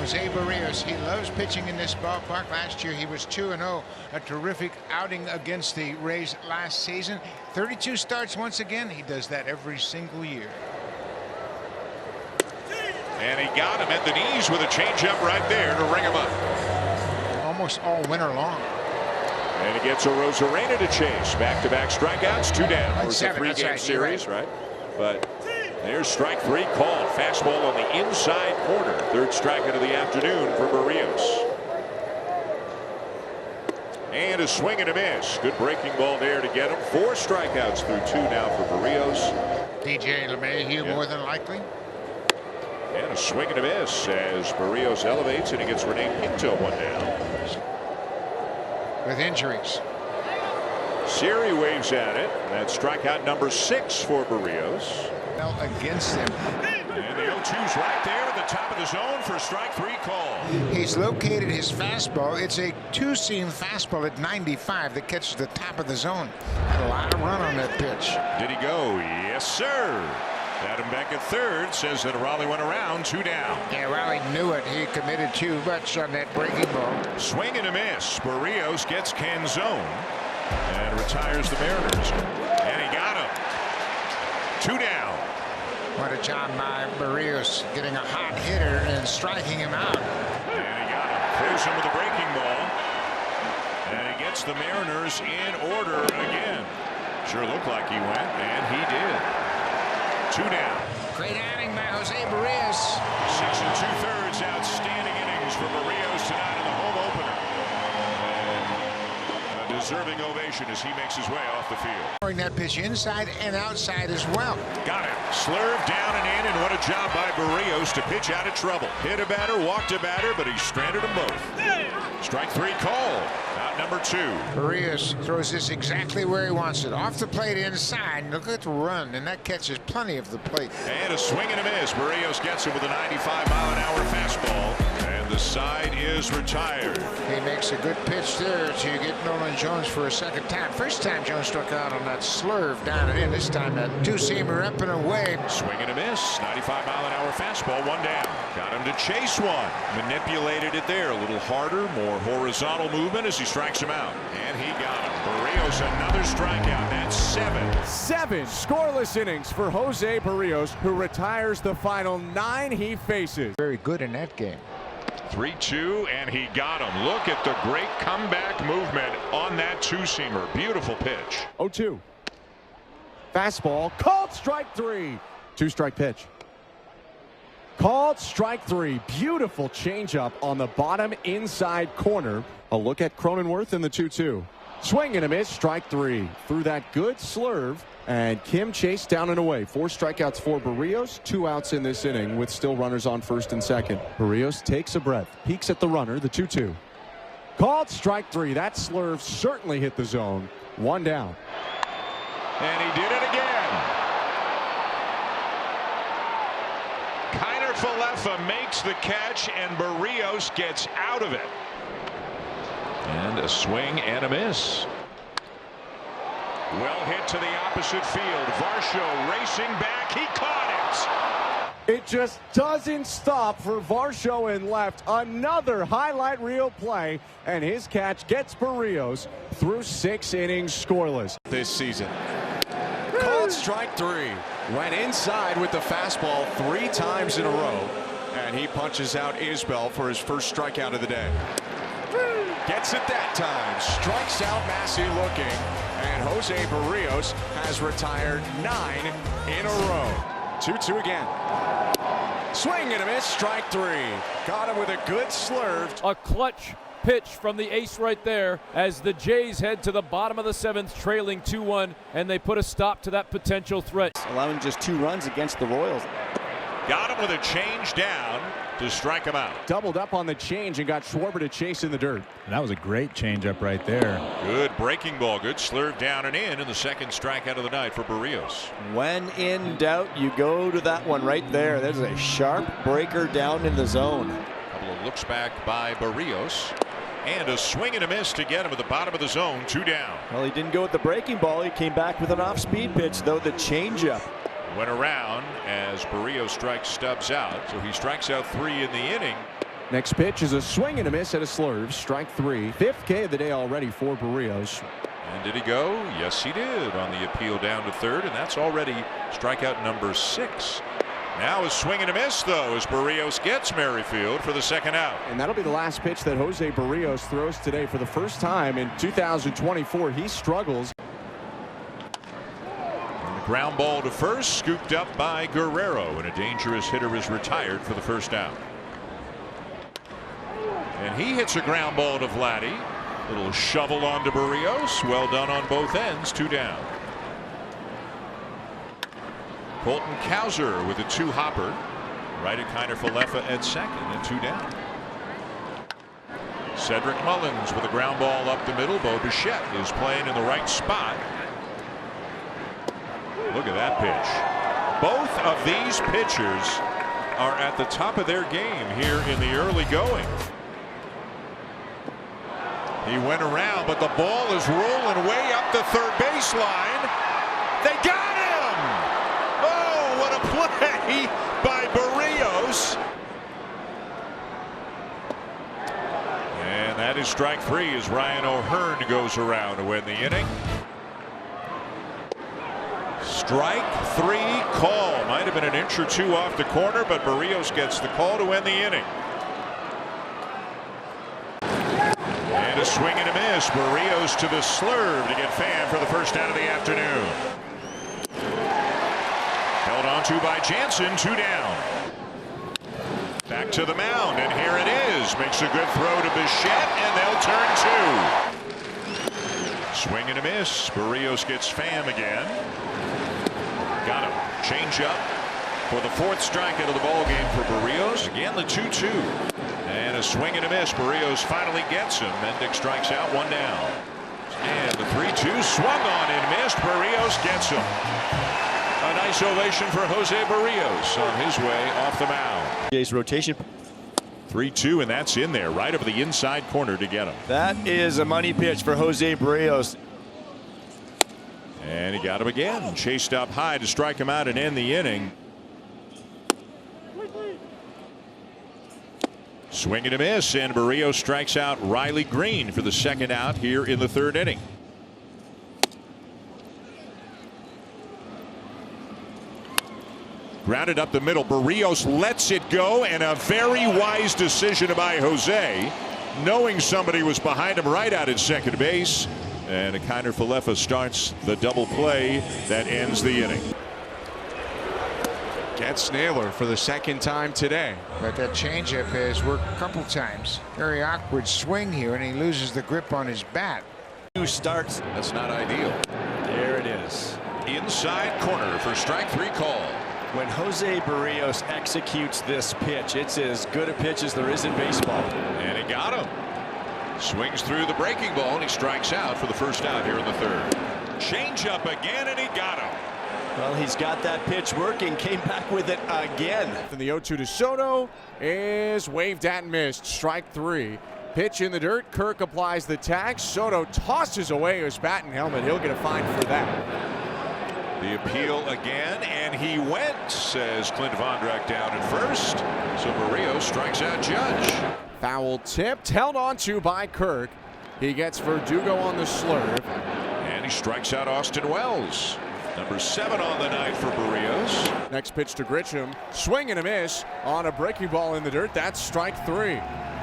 Jose Berrios, he loves pitching in this ballpark. Last year he was 2-0, a terrific outing against the Rays last season. 32 starts once again. He does that every single year. And he got him at the knees with a changeup right there to ring him up. Almost all winter long. And he gets a Rosarena to chase. Back-to-back strikeouts, 2 down. It's a 3-game series, right? But there's strike 3 called. Fastball on the inside corner. 3rd strikeout of the afternoon for Berrios. And a swing and a miss. Good breaking ball there to get him. 4 strikeouts through 2 now for Berrios. DJ LeMahieu more than likely. And a swing and a miss as Berrios elevates and he gets Rene Pinto 1 down. With injuries. Siri waves at it. That's strikeout number 6 for Berrios. Well, against him. And the 0-2's right there at the top of the zone for strike 3 call. He's located his fastball. It's a 2-seam fastball at 95 that catches the top of the zone. Had a lot of run on that pitch. Did he go? Yes, sir. Adam Beck at 3rd says that Raleigh went around, 2 down. Yeah, Raleigh knew it. He committed too much on that breaking ball. Swing and a miss. Berrios gets Canzone and retires the Mariners. And he got him. 2 down. What a job by Berrios getting a hot hitter and striking him out. And he got him. Clears him with a breaking ball. And he gets the Mariners in order again. Sure looked like he went, and he did. 2 down. Great outing by Jose Berrios. 6 2/3 outstanding innings for Berrios tonight in the home opener. And a deserving ovation as he makes his way off the field. Throwing that pitch inside and outside as well. Got him. Slurved down and in, and what a job by Berrios to pitch out of trouble. Hit a batter, walked a batter, but he stranded them both. Strike 3 call. Out number 2. Berrios throws this exactly where he wants it. Off the plate inside. Look at the run, and that catches plenty of the plate. And a swing and a miss. Berrios gets it with a 95-mile-an-hour fastball. And the side is retired. He makes a good pitch there to get Nolan Jones for a second time. First time Jones struck out on that slurve down and in. This time that 2-seamer up and away. Swing and a miss. 95-mile-an-hour fastball, 1 down. Got him to chase one. Manipulated it there. A little harder, more horizontal movement as he strikes him out. And he got him. Berrios another strikeout. That's 7. 7 scoreless innings for Jose Berrios, who retires the final 9 he faces. Very good in that game. 3-2, and he got him. Look at the great comeback movement on that 2-seamer. Beautiful pitch. 0-2. Fastball called strike 3. 2-strike pitch. Called strike 3. Beautiful changeup on the bottom inside corner. A look at Cronenworth in the 2-2. Swing and a miss. Strike 3. Through that good slurve. And Kim chased down and away. 4 strikeouts for Berrios. 2 outs in this inning with still runners on 1st and 2nd. Berrios takes a breath. Peeks at the runner. The 2-2. Called strike 3. That slurve certainly hit the zone. 1 down. And he did it again. Kiner Falefa makes the catch, and Berrios gets out of it. And a swing and a miss. Well hit to the opposite field. Varsho racing back. He caught it. It just doesn't stop for Varsho in left. Another highlight reel play, and his catch gets Berrios through 6 innings scoreless this season. Called strike 3. Went inside with the fastball 3 times in a row, and he punches out Isbell for his first strikeout of the day. Gets it that time. Strikes out Massey looking. And Jose Berrios has retired 9 in a row. 2-2 again. Swing and a miss. Strike 3. Got him with a good slurve. A clutch pitch from the ace right there as the Jays head to the bottom of the 7th, trailing 2-1, and they put a stop to that potential threat. Allowing just 2 runs against the Royals. Got him with a change down to strike him out. Doubled up on the change and got Schwarber to chase in the dirt. That was a great changeup right there. Good breaking ball. Good slurve down and in the 2nd strikeout of the night for Berrios. When in doubt, you go to that one right there. There's a sharp breaker down in the zone. A couple of looks back by Berrios. And a swing and a miss to get him at the bottom of the zone. 2 down. Well, he didn't go with the breaking ball. He came back with an off-speed pitch, though, the changeup. Went around as Berrios strikes Stubbs out. So he strikes out 3 in the inning. Next pitch is a swing and a miss and a slurve. Strike three. 5th K of the day already for Berrios. And did he go? Yes, he did on the appeal down to third, and that's already strikeout number 6. Now a swing and a miss, though, as Berrios gets Merrifield for the second out. And that'll be the last pitch that Jose Berrios throws today. For the first time in 2024, he struggles. And the ground ball to first, scooped up by Guerrero, and a dangerous hitter is retired for the first out. And he hits a ground ball to Vladdy. Little shovel onto Berrios. Well done on both ends. 2 down. Colton Cowser with a 2-hopper. Right at Kiner-Falefa at second and 2 down. Cedric Mullins with a ground ball up the middle. Bo Bichette is playing in the right spot. Look at that pitch. Both of these pitchers are at the top of their game here in the early going. He went around, but the ball is rolling way up the third baseline. They got him! Oh, what a play by Berrios. And that is strike 3 as Ryan O'Hearn goes around to win the inning. Strike 3 call. Might have been an inch or 2 off the corner, but Berrios gets the call to end the inning. And a swing and a miss. Berrios to the slurve to get Pham for the first out of the afternoon. Held on to by Jansen. 2 down. Back to the mound, and here it is. Makes a good throw to Bichette, and they'll turn 2. Swing and a miss. Berrios gets Pham again. Got him. Change up for the 4th strikeout of the ball game for Berrios. Again, the 2-2. And a swing and a miss. Berrios finally gets him. Mendick strikes out, 1 down. And the 3-2 swung on and missed. Berrios gets him. A nice ovation for Jose Berrios on his way off the mound. Jay's rotation. 3-2, and that's in there right over the inside corner to get him. That is a money pitch for Jose Berrios. And he got him again. Chased up high to strike him out and end the inning. Swing and a miss, and Berrios strikes out Riley Green for the second out here in the 3rd inning. Grounded up the middle. Berrios lets it go, and a very wise decision by Jose, knowing somebody was behind him right out at second base. And Kiner-Falefa starts the double play that ends the inning. Gets Naylor for the 2nd time today. But that changeup has worked a couple times. Very awkward swing here, and he loses the grip on his bat. 2 starts. That's not ideal. There it is. Inside corner for strike 3 call. When Jose Berrios executes this pitch, it's as good a pitch as there is in baseball. And he got him. Swings through the breaking ball, and he strikes out for the first out here in the 3rd. Change up again, and he got him. Well, he's got that pitch working. Came back with it again. And the 0-2 to Soto is waved at and missed. Strike 3. Pitch in the dirt. Kirk applies the tag. Soto tosses away his bat and helmet. He'll get a fine for that. The appeal again, and he went, says Clint Vondrak down at first. So Berrios strikes out Judge. Foul tipped, held on to by Kirk. He gets Verdugo on the slurve. And he strikes out Austin Wells. Number 7 on the night for Berrios. Next pitch to Grisham. Swing and a miss on a breaking ball in the dirt. That's strike 3.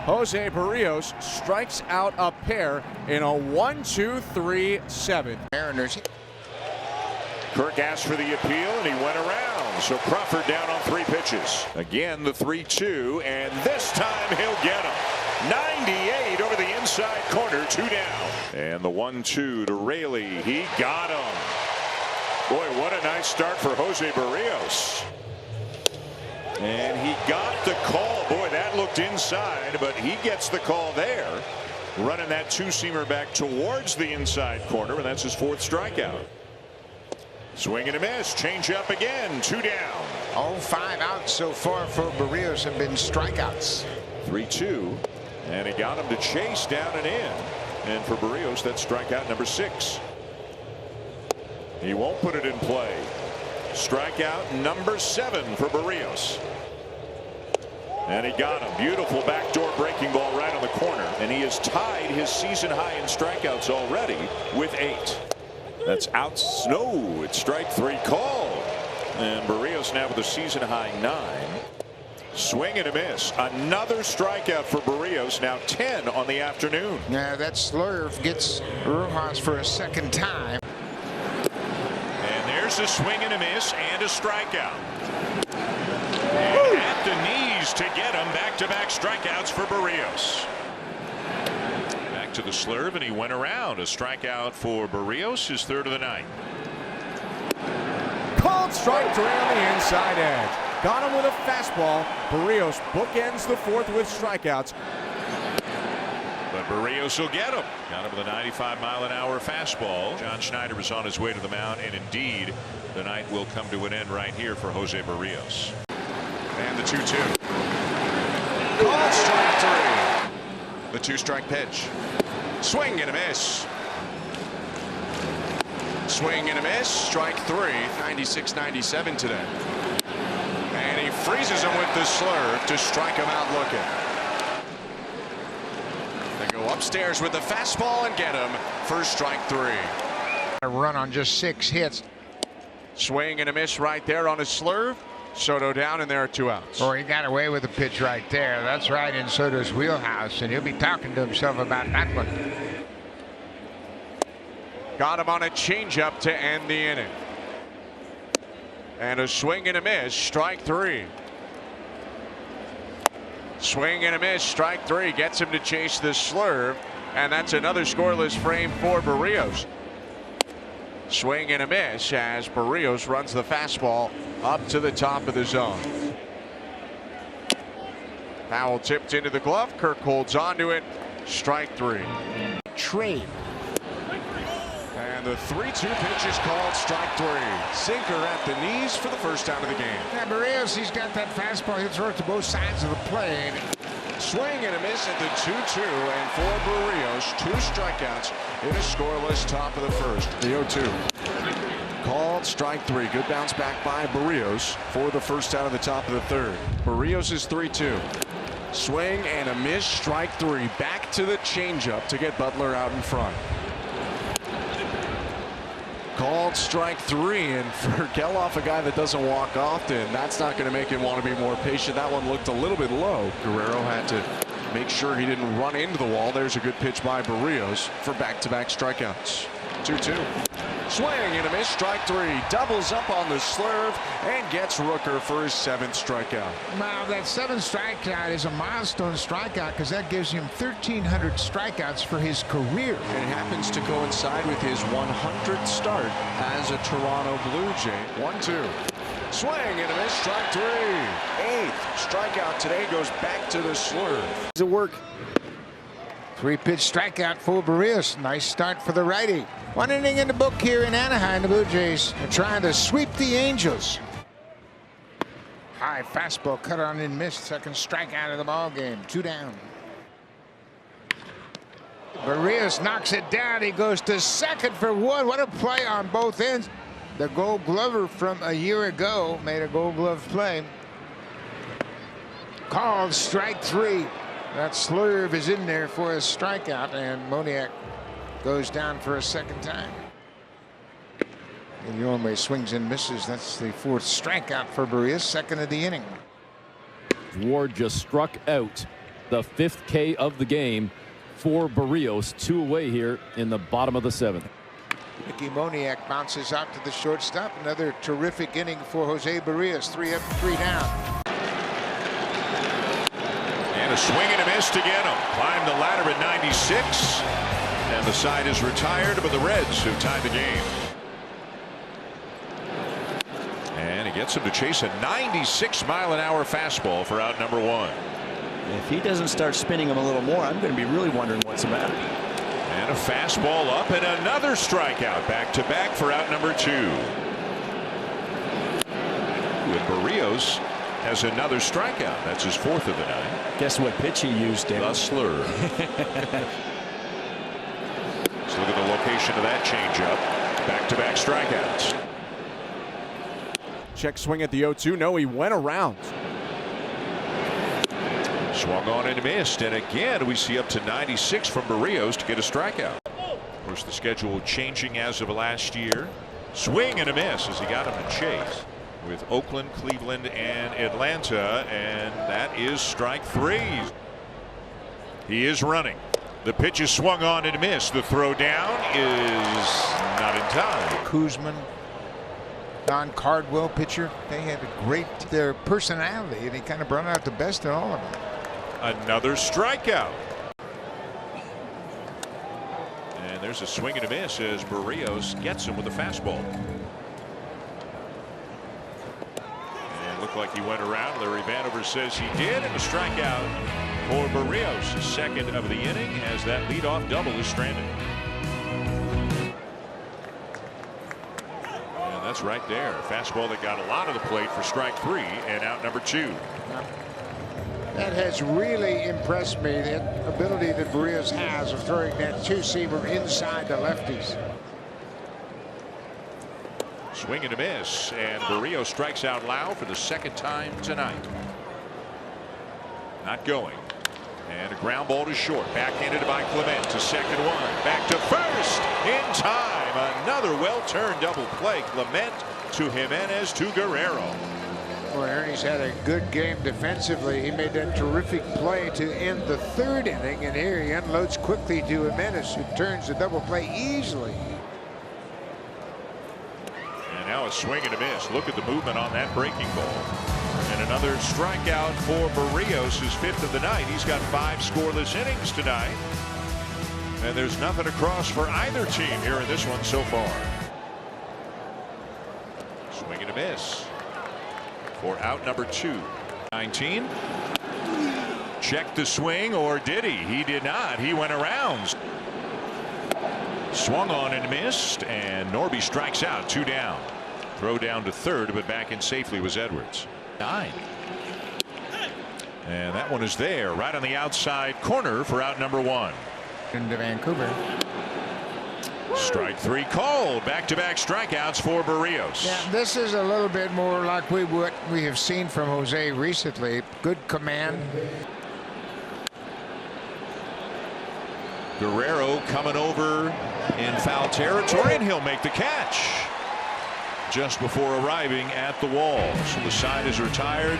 Jose Berrios strikes out a pair in a 1-2-3 7th. Mariners. Kirk asked for the appeal, and he went around. So Crawford down on 3 pitches. Again, the 3-2, and this time he'll get him. 98 over the inside corner, 2 down. And the 1-2 to Raley. He got him. Boy, what a nice start for Jose Berrios. And he got the call. Boy, that looked inside, but he gets the call there. Running that 2-seamer back towards the inside corner, and that's his 4th strikeout. Swing and a miss. Change up again. 2 down. All 5 outs so far for Berrios have been strikeouts. 3-2. And he got him to chase down and in. And for Berrios, that's strikeout number 6. He won't put it in play. Strikeout number 7 for Berrios. And he got him. Beautiful backdoor breaking ball right on the corner. And he has tied his season high in strikeouts already with 8. That's out. No, it's strike 3 called. And Berrios now with a season high 9. Swing and a miss. Another strikeout for Berrios. Now 10 on the afternoon. Now that slurve gets Rojas for a second time. And there's a swing and a miss and a strikeout. And at the knees to get him. Back-to-back strikeouts for Berrios. Back to the slurve, and he went around. A strikeout for Berrios, his 3rd of the night. Called strike 3 on the inside edge. Got him with a fastball. Berrios bookends the 4th with strikeouts. But Berrios will get him. Got him with a 95-mile-an-hour fastball. John Schneider was on his way to the mound, and indeed, the night will come to an end right here for Jose Berrios. And the 2-2. Called strike 3. The 2-strike pitch. Swing and a miss. Swing and a miss. Strike 3. 96-97 today. And he freezes him with the slurve to strike him out looking. They go upstairs with the fastball and get him for strike 3. A run on just 6 hits. Swing and a miss right there on a slurve. Soto down, and there are 2 outs. Or he got away with the pitch right there. That's right in Soto's wheelhouse, and he'll be talking to himself about that one. Got him on a changeup to end the inning. And a swing and a miss, strike 3. Swing and a miss, strike 3 gets him to chase the slurve, and that's another scoreless frame for Berrios. Swing and a miss as Berrios runs the fastball up to the top of the zone. Foul tipped into the glove. Kirk holds onto it. Strike 3. Trade. And the 3-2 pitch is called strike 3. Sinker at the knees for the first out of the game. Yeah, Berrios, he's got that fastball. He'll throw it to both sides of the plate. Swing and a miss at the 2-2, and for Berrios, 2 strikeouts in a scoreless top of the first. The 0-2. Called strike 3. Good bounce back by Berrios for the first out of the top of the 3rd. Berrios is 3-2. Swing and a miss, strike 3. Back to the changeup to get Butler out in front. Called strike 3, and for Geloff, a guy that doesn't walk often, that's not going to make him want to be more patient. That one looked a little bit low. Guerrero had to make sure he didn't run into the wall. There's a good pitch by Berrios for back-to-back strikeouts. 2-2. Swing and a miss, strike 3. Doubles up on the slurve and gets Rooker for his 7th strikeout. Now, that 7th strikeout is a milestone strikeout because that gives him 1,300 strikeouts for his career. It happens to coincide with his 100th start as a Toronto Blue Jay. 1-2. Swing and a miss, strike 3. 8th strikeout today goes back to the slurve. Does it work? 3-pitch strikeout for Berrios. Nice start for the righty. 1 inning in the book here in Anaheim. The Blue Jays are trying to sweep the Angels. High fastball cut on and missed. 2nd strikeout of the ball game. 2 down. Berrios knocks it down. He goes to 2nd for 1. What a play on both ends. The Gold Glover from a year ago made a Gold Glove play. Called strike 3. That slurve is in there for a strikeout, and Moniak goes down for a 2nd time. And Yolme swings and misses. That's the 4th strikeout for Berrios, 2nd of the inning. Ward just struck out the 5th K of the game for Berrios. 2 away here in the bottom of the 7th. Mickey Moniak bounces out to the shortstop. Another terrific inning for Jose Berrios. 3 up, 3 down. And a swing and a miss to get him. Climbed the ladder at 96. And the side is retired, but the Reds have tied the game. And he gets him to chase a 96-mile-an-hour fastball for out number 1. If he doesn't start spinning him a little more, I'm going to be really wondering what's the matter. And a fastball up and another strikeout. Back-to-back for out number 2. With Berrios has another strikeout. That's his 4th of the night. Guess what pitch he used, Dave? The slurve. Let's look at the location of that changeup. Back-to-back strikeouts. Check swing at the 0-2. No, he went around. Swung on and missed, and again we see up to 96 from Berrios to get a strikeout. Of course, the schedule changing as of last year. Swing and a miss as he got him to chase with Oakland, Cleveland, and Atlanta, and that is strike 3. He is running. The pitch is swung on and missed. The throw down is not in time. Kuzman, Don Cardwell pitcher, they had a great their personality, and he kind of brought out the best in all of them. Another strikeout. And there's a swing and a miss as Berrios gets him with a fastball. And looked like he went around. Larry Vanover says he did, and a strikeout for Berrios, his second of the inning, as that leadoff double is stranded. And that's right there. A fastball that got a lot of the plate for strike 3 and out number 2. That has really impressed me, the ability that Berrios has of throwing that two-seamer inside the lefties. Swing and a miss, and Berrios strikes out loud for the second time tonight. Not going. And a ground ball to short. Backhanded by Clement to second one. Back to first in time. Another well-turned double play. Clement to Jimenez to Guerrero. Well, Ernie's had a good game defensively. He made that terrific play to end the 3rd inning, and here he unloads quickly to Jimenez, who turns the double play easily. And now a swing and a miss. Look at the movement on that breaking ball. And another strikeout for Berrios, his 5th of the night. He's got 5 scoreless innings tonight. And there's nothing across for either team here in this one so far. Swing and a miss for out number 2. 19. Checked the swing, or did he? He did not. He went around. Swung on and missed, and Norby strikes out. 2 down. Throw down to third, but back in safely was Edwards. 9. And that one is there, right on the outside corner for out number 1. Into Vancouver. Strike 3 called. Back-to-back strikeouts for Berrios. Yeah, this is a little bit more like what we have seen from Jose recently. Good command. Guerrero coming over in foul territory, and he'll make the catch just before arriving at the wall. So the side is retired.